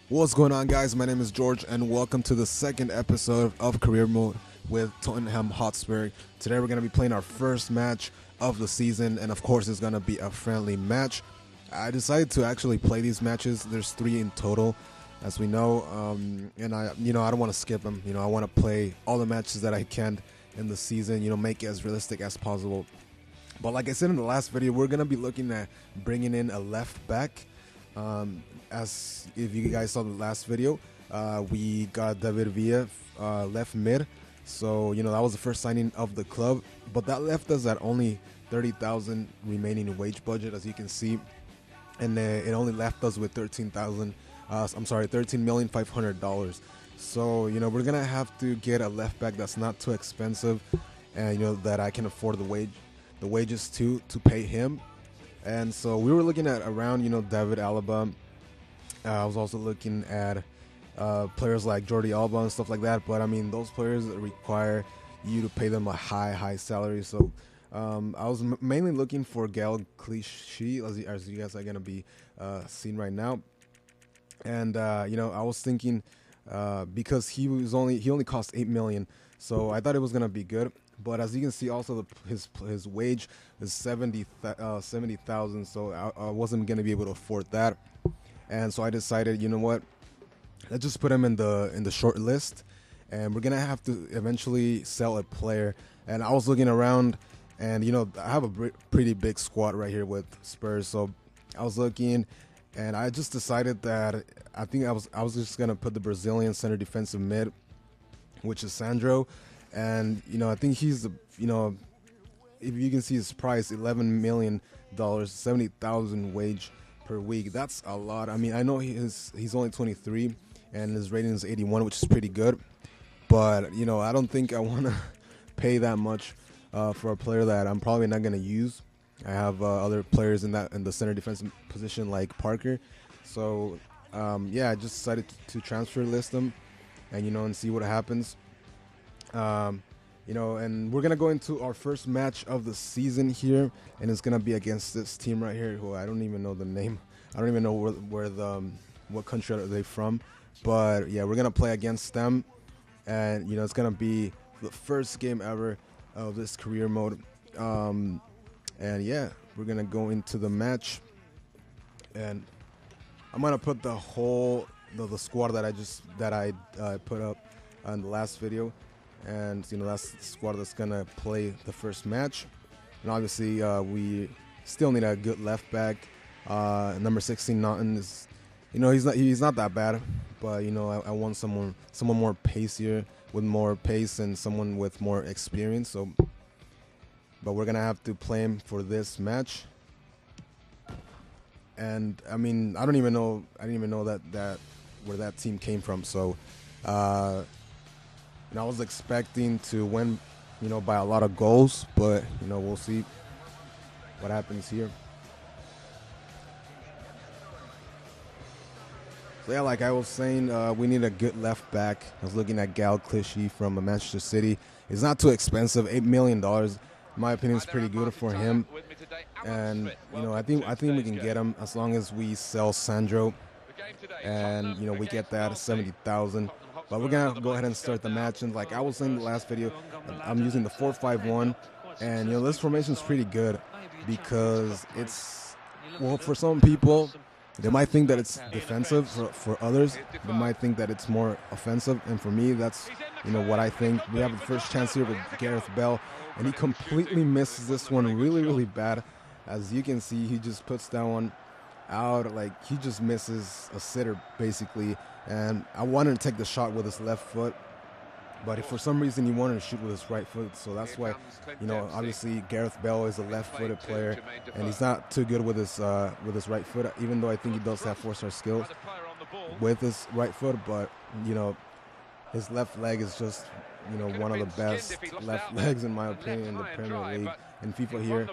What's going on, guys? My name is George, and welcome to the second episode of Career Mode with Tottenham Hotspur. Today we're going to be playing our first match of the season, and of course it's going to be a friendly match. I decided to actually play these matches. There's 3 in total, as we know, and I don't want to skip them. I want to play all the matches that I can in the season, make it as realistic as possible. But like I said in the last video, we're going to be looking at bringing in a left back. As if you guys saw the last video, we got David Villa left mid. So, that was the first signing of the club. But that left us at only 30,000 remaining wage budget, as you can see. And it only left us with $13,500. So, we're going to have to get a left back that's not too expensive. And, that I can afford the wages to pay him. And so we were looking at around, David Alaba. I was also looking at players like Jordi Alba and stuff like that. But, those players require you to pay them a high salary. So I was mainly looking for Gal Clichy, as you guys are going to be seeing right now. And, I was thinking because he only cost $8 million. So I thought it was going to be good. But as you can see, also his wage is 70,000, so I wasn't gonna be able to afford that, and so I decided, let's just put him in the short list, and we're gonna have to eventually sell a player. And I was looking around, and I have a pretty big squad right here with Spurs, so I was looking, and I just decided that I think I was just gonna put the Brazilian center defensive mid, which is Sandro. And, I think he's, if you can see his price, $11 million, 70,000 wage per week. That's a lot. I know he's only 23 and his rating is 81, which is pretty good. But, I don't think I want to pay that much for a player that I'm probably not going to use. I have other players in the center defensive position like Parker. So, I just decided to transfer list them and, and see what happens. And we're gonna go into our first match of the season here, and it's gonna be against this team right here, who I don't even know the name. I don't even know what country are they from, but yeah, we're gonna play against them, and it's gonna be the first game ever of this career mode. And yeah, we're gonna go into the match, and I'm gonna put the squad that I put up on the last video. And that's the squad that's gonna play the first match. And obviously we still need a good left back. Number 16 Naughton is, he's not that bad, but I want someone more pacier, with more pace, and someone with more experience. So, but we're gonna have to play him for this match. And I didn't even know that where that team came from. So I was expecting to win, by a lot of goals, but, we'll see what happens here. So, yeah, like I was saying, we need a good left back. I was looking at Gal Clichy from Manchester City. It's not too expensive, $8 million. In my opinion, is pretty good for him. And, I think we can get him as long as we sell Sandro. And, we get that 70,000. But we're going to go ahead and start the match. And like I was saying in the last video, I'm using the 4-5-1. And, this formation is pretty good because for some people, they might think that it's defensive. For others, they might think that it's more offensive. And for me, that's, what I think. We have the first chance here with Gareth Bale. And he completely misses this one really, really bad. As you can see, he just puts that one out, like he just misses a sitter basically. And I wanted to take the shot with his left foot, but if for some reason he wanted to shoot with his right foot, so that's why, obviously Gareth Bale is a left-footed player, and he's not too good with his right foot, even though I think he does have 4-star skills with his right foot. But his left leg is just one of the best left legs in my opinion in the Premier League, in FIFA here,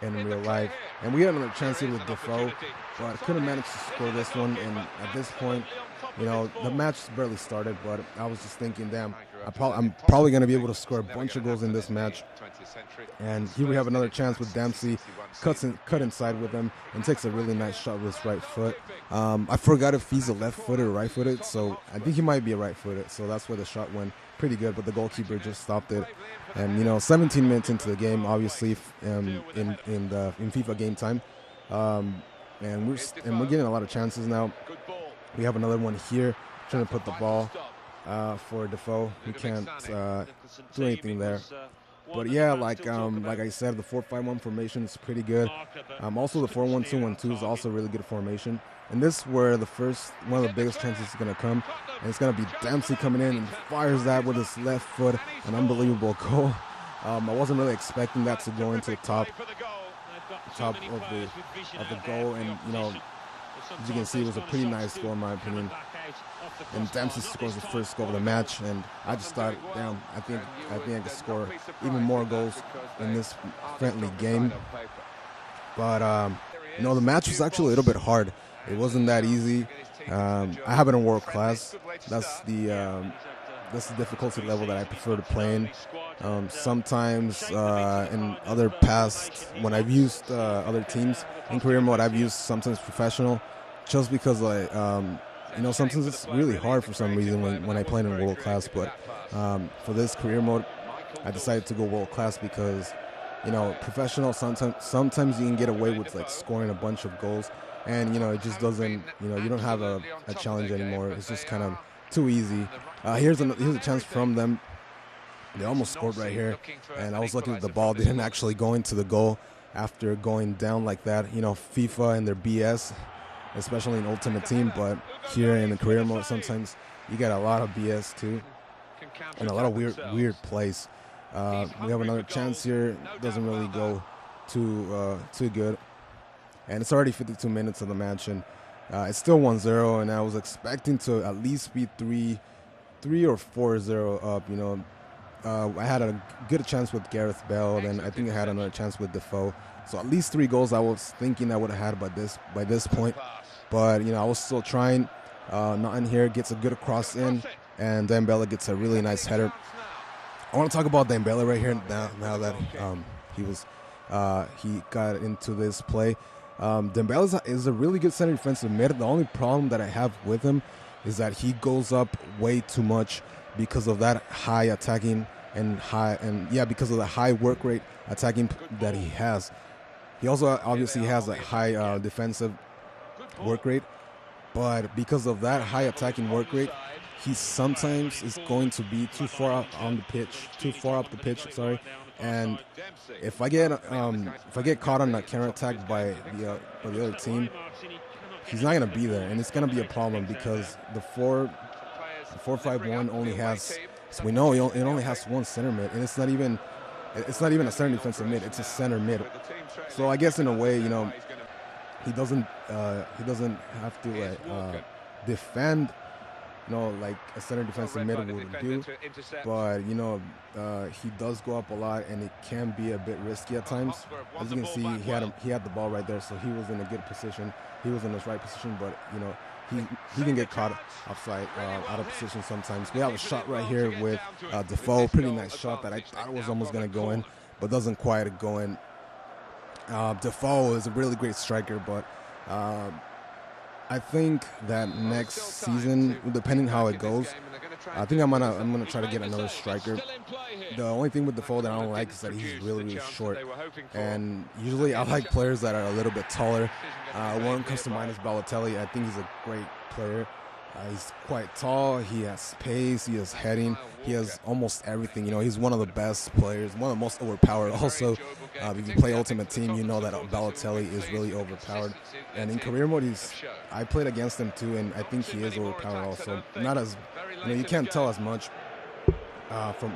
and in real life. And we had another chance here with Defoe, but couldn't manage to score this one. And at this point, the match barely started, but I was just thinking, damn, I'm probably going to be able to score a bunch of goals in this match. And here we have another chance with Dempsey. Cut inside with him and takes a really nice shot with his right foot. I forgot if he's a left-footed or right-footed, so I think he might be a right-footed. So that's where the shot went pretty good, but the goalkeeper just stopped it. And 17 minutes into the game, obviously, in FIFA game time, and we're getting a lot of chances now. We have another one here, trying to put the ball for Defoe. We can't do anything there. But yeah, like I said, the 4-5-1 formation is pretty good. Also, the 4-1-2-1-2 is also a really good formation. And this is where one of the biggest chances is going to come. And it's going to be Dempsey coming in and fires that with his left foot. An unbelievable goal. I wasn't really expecting that to go into the top of the goal. And, as you can see, it was a pretty nice goal in my opinion. And Dempsey scores the first goal of the match, and I just thought, damn, I think I could score even more goals in this friendly game. But the match was actually a little bit hard. It wasn't that easy. I have it in world class. That's the difficulty level that I prefer to play in. Sometimes in other past, when I've used other teams in career mode, I've used sometimes professional, just because sometimes it's really hard for some reason when I play in world class. But for this career mode, I decided to go world class because professional sometimes you can get away with like scoring a bunch of goals, and it just doesn't you don't have a challenge anymore. It's just kind of too easy. Here's a chance from them. They almost scored right here, and I was lucky that the ball didn't actually go into the goal after going down like that. FIFA and their BS, especially in Ultimate Team, but here in the career mode, sometimes you get a lot of BS too, and a lot of weird plays. We have another chance here. Doesn't really go too good, and it's already 52 minutes of the match, and it's still 1-0. And I was expecting to at least be 3 or 4-0 up. I had a good chance with Gareth Bale, and I think I had another chance with Defoe. So at least 3 goals I was thinking I would have had by this point. But I was still trying. Nothing here, gets a good cross in, and Dembele gets a really nice header. I want to talk about Dembele right here now that he got into this play. Dembele is a really good center defensive mid. The only problem that I have with him is that he goes up way too much because of that high attacking because of the high work rate attacking that he has. He also obviously has a high defensive work rate, but because of that high attacking work rate, he sometimes is going to be too far up the pitch. Sorry, and if I get caught on a counterattack by the other team, he's not going to be there, and it's going to be a problem because the 4-5-1 only has, so we know it only has one center mid, and it's not even a center defensive mid, it's a center mid. So I guess in a way, he doesn't have to defend, like a center defensive mid would do, but he does go up a lot, and it can be a bit risky at times. As you can see, he had the ball right there, so he was in a good position. He was in his right position, but he can get caught offside, out of position sometimes. We have a shot right here with Defoe, pretty nice shot that I thought was almost going to go in, but doesn't quite go in. Defoe is a really great striker, but I think that next season, depending how it goes, I think I'm gonna try to get another striker. The only thing with Defoe that I don't like is that he's really short, and usually I like players that are a little bit taller. One comes to mind is Balotelli. I think he's a great player. He's quite tall. He has pace. He has heading. He has almost everything. He's one of the best players, one of the most overpowered. Also, if you play Ultimate Team, you know that Balotelli is really overpowered. And in career mode, I played against him too, and I think he is overpowered also. Not as, you can't tell as much from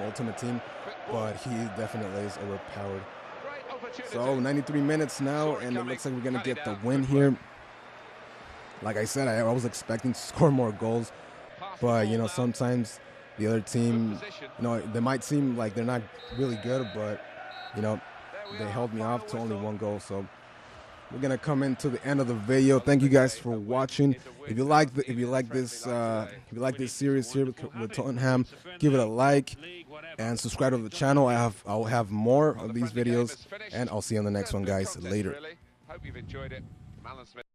Ultimate Team, but he definitely is overpowered. So 93 minutes now, and it looks like we're gonna get the win here. Like I said, I was expecting to score more goals, but sometimes the other team, they might seem like they're not really good, but they held me off to only 1 goal. So we're gonna come into the end of the video. Thank you guys for watching. If you like this series here with Tottenham, give it a like and subscribe to the channel. I'll have more of these videos, and I'll see you on the next one, guys. Later. Hope you've enjoyed it.